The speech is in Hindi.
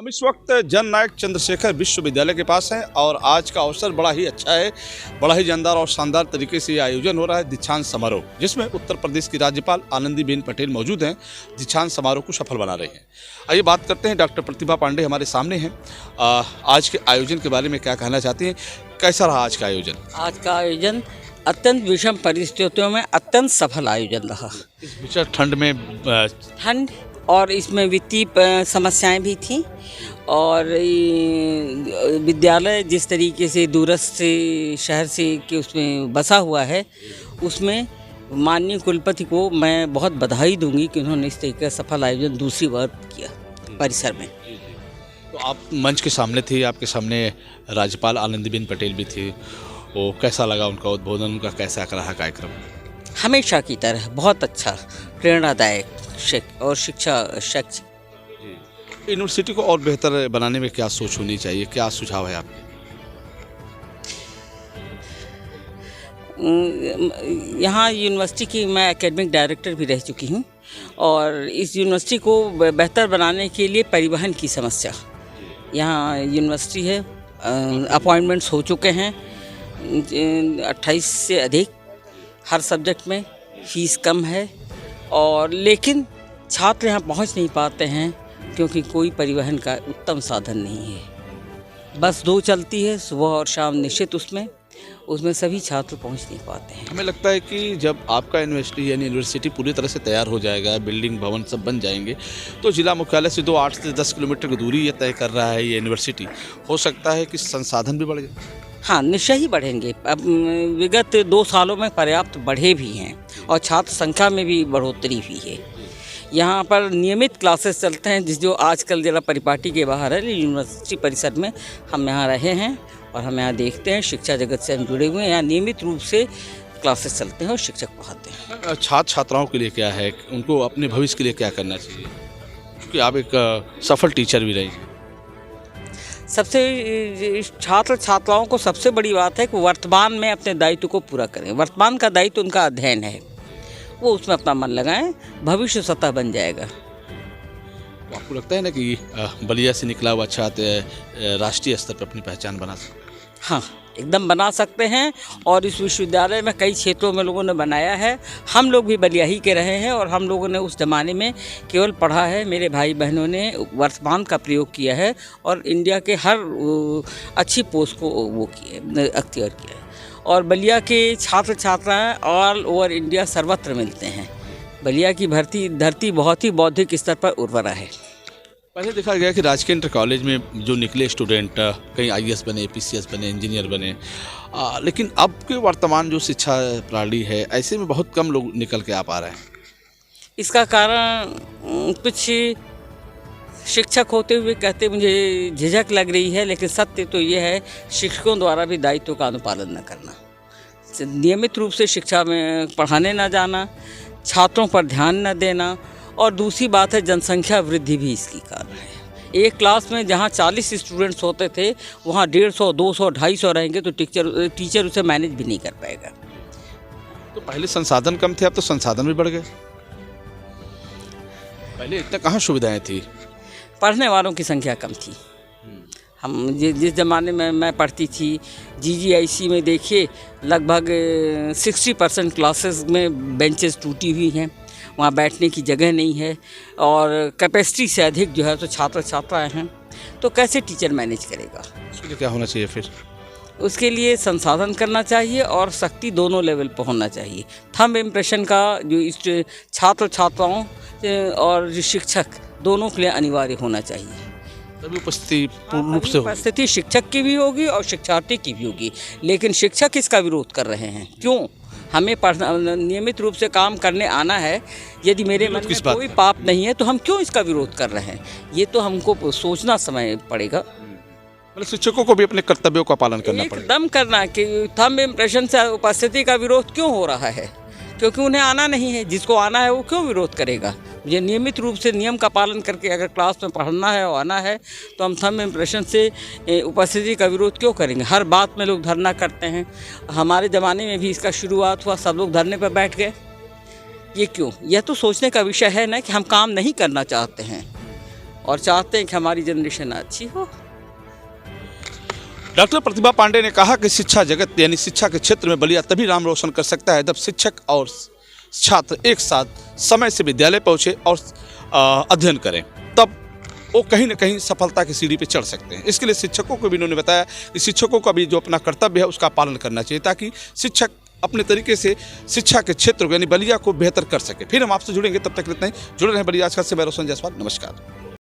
हम इस वक्त जननायक चंद्रशेखर विश्वविद्यालय के पास हैं और आज का अवसर बड़ा ही अच्छा है। बड़ा ही जानदार और शानदार तरीके से ये आयोजन हो रहा है दीक्षांत समारोह, जिसमें उत्तर प्रदेश की राज्यपाल आनंदीबेन पटेल मौजूद हैं। दीक्षांत समारोह को सफल बना रहे हैं। आइए बात करते हैं, डॉक्टर प्रतिभा पांडे हमारे सामने हैं। आज के आयोजन के बारे में क्या कहना चाहती हैं, कैसा रहा आज का आयोजन? आज का आयोजन अत्यंत विषम परिस्थितियों में अत्यंत सफल आयोजन रहा। इस भीषण ठंड में ठंड और इसमें वित्तीय समस्याएं भी थीं और विद्यालय जिस तरीके से दूरस्थ से शहर से कि उसमें बसा हुआ है, उसमें माननीय कुलपति को मैं बहुत बधाई दूंगी कि उन्होंने इस तरीके का सफल आयोजन दूसरी बार किया परिसर में। तो आप मंच के सामने थे, आपके सामने राज्यपाल आनंदीबेन पटेल भी थी। वो कैसा लगा उनका उद्बोधन, उनका कैसा रहा कार्यक्रम? हमेशा की तरह बहुत अच्छा, प्रेरणादायक और शिक्षा शक्ति। यूनिवर्सिटी को और बेहतर बनाने में क्या सोच होनी चाहिए, क्या सुझाव है आपके? यहाँ यूनिवर्सिटी की मैं एकेडमिक डायरेक्टर भी रह चुकी हूँ और इस यूनिवर्सिटी को बेहतर बनाने के लिए परिवहन की समस्या, यहाँ यूनिवर्सिटी है, अपॉइंटमेंट्स हो चुके हैं 28 से अधिक हर सब्जेक्ट में, फीस कम है और लेकिन छात्र यहाँ पहुँच नहीं पाते हैं क्योंकि कोई परिवहन का उत्तम साधन नहीं है। बस 2 चलती है सुबह और शाम निश्चित, उसमें सभी छात्र पहुँच नहीं पाते हैं। हमें लगता है कि जब आपका यूनिवर्सिटी पूरी तरह से तैयार हो जाएगा, बिल्डिंग भवन सब बन जाएंगे, तो जिला मुख्यालय से 8 से 10 किलोमीटर की दूरी ये तय कर रहा है ये यूनिवर्सिटी, हो सकता है कि संसाधन भी बढ़ जाए। हाँ, निश्चय ही बढ़ेंगे। अब विगत 2 सालों में पर्याप्त बढ़े भी हैं और छात्र संख्या में भी बढ़ोतरी हुई है। यहाँ पर नियमित क्लासेस चलते हैं, जो आजकल ज़रा परिपाटी के बाहर है। यूनिवर्सिटी परिसर में हम यहाँ रहे हैं और हम यहाँ देखते हैं, शिक्षा जगत से हम जुड़े हुए हैं। यहाँ नियमित रूप से क्लासेस चलते हैं और शिक्षक पढ़ाते हैं। छात्र छात्राओं के लिए क्या है, उनको अपने भविष्य के लिए क्या करना चाहिए, क्योंकि आप एक सफल टीचर भी रही? सबसे छात्र छात्राओं को सबसे बड़ी बात है कि वर्तमान में अपने दायित्व को पूरा करें। वर्तमान का दायित्व उनका अध्ययन है, वो उसमें अपना मन लगाएं, भविष्य सतह बन जाएगा। तो आपको लगता है ना कि बलिया से निकला हुआ छात्र राष्ट्रीय स्तर पर अपनी पहचान बना सकते? हाँ, एकदम बना सकते हैं और इस विश्वविद्यालय में कई क्षेत्रों में लोगों ने बनाया है। हम लोग भी बलिया ही के रहे हैं और हम लोगों ने उस ज़माने में केवल पढ़ा है। मेरे भाई बहनों ने वर्तमान का प्रयोग किया है और इंडिया के हर अच्छी पोस्ट को वो किए अख्तियार किया है। और बलिया के छात्र छात्राएँ ऑल ओवर इंडिया सर्वत्र मिलते हैं। बलिया की धरती बहुत ही बौद्धिक स्तर पर उर्वरा है। पहले देखा गया कि राजकीय इंटर कॉलेज में जो निकले स्टूडेंट कई IAS बने, PCS बने, इंजीनियर बने, लेकिन अब के वर्तमान जो शिक्षा प्रणाली है, ऐसे में बहुत कम लोग निकल के आ पा रहे हैं। इसका कारण कुछ शिक्षक होते हुए कहते मुझे झिझक लग रही है, लेकिन सत्य तो ये है, शिक्षकों द्वारा भी दायित्व का अनुपालन न करना, नियमित रूप से शिक्षा में पढ़ाने न जाना, छात्रों पर ध्यान न देना और दूसरी बात है जनसंख्या वृद्धि भी इसकी कारण है। एक क्लास में जहाँ 40 स्टूडेंट्स होते थे, वहाँ 150, 200, 250 रहेंगे तो टीचर उसे मैनेज भी नहीं कर पाएगा। तो पहले संसाधन कम थे, अब तो संसाधन भी बढ़ गए। पहले इतना कहाँ सुविधाएं थी? पढ़ने वालों की संख्या कम थी। हम जिस ज़माने में मैं पढ़ती थी, GGIC में देखिए लगभग 60% क्लासेस में बेंचेस टूटी हुई हैं, वहाँ बैठने की जगह नहीं है और कैपेसिटी से अधिक जो है तो छात्र छात्राएँ हैं, तो कैसे टीचर मैनेज करेगा? उसके लिए क्या होना चाहिए फिर? उसके लिए संसाधन करना चाहिए और शक्ति दोनों लेवल पर होना चाहिए। थंब इम्प्रेशन का जो छात्र छात्राओं और शिक्षक दोनों के लिए अनिवार्य होना चाहिए। तभी उपस्थिति पूर्ण रूप से होगी। उपस्थिति शिक्षक की भी होगी और शिक्षार्थी की भी होगी, लेकिन शिक्षक इसका विरोध कर रहे हैं। क्यों? हमें नियमित रूप से काम करने आना है। यदि मेरे मन में कोई पाप नहीं है तो हम क्यों इसका विरोध कर रहे हैं? ये तो हमको सोचना समय पड़ेगा। मतलब शिक्षकों को भी अपने कर्तव्यों का पालन करना पड़ेगा। एकदम करना कि थंब इम्प्रेशन से उपस्थिति का विरोध क्यों हो रहा है? क्योंकि उन्हें आना नहीं है। जिसको आना है वो क्यों विरोध करेगा? मुझे नियमित रूप से नियम का पालन करके अगर क्लास में पढ़ना है और आना है तो हम थंब इम्प्रेशन से उपस्थिति का विरोध क्यों करेंगे? हर बात में लोग धरना करते हैं। हमारे ज़माने में भी इसका शुरुआत हुआ, सब लोग धरने पर बैठ गए। ये क्यों? यह तो सोचने का विषय है ना कि हम काम नहीं करना चाहते हैं। और चाहते हैं कि हमारी जनरेशन अच्छी हो। डॉक्टर प्रतिभा पांडे ने कहा कि शिक्षा जगत यानी शिक्षा के क्षेत्र में बलिया तभी नाम रोशन कर सकता है जब शिक्षक और छात्र एक साथ समय से विद्यालय पहुँचे और अध्ययन करें, तब वो कहीं ना कहीं सफलता की सीढ़ी पे चढ़ सकते हैं। इसके लिए शिक्षकों को भी उन्होंने बताया कि शिक्षकों का भी जो अपना कर्तव्य है उसका पालन करना चाहिए, ताकि शिक्षक अपने तरीके से शिक्षा के क्षेत्र को यानी बलिया को बेहतर कर सके। फिर हम आपसे जुड़ेंगे, तब तक इतना ही। जुड़े रहें बलिया आजकल से। मैं रोशन जायसवाल, नमस्कार।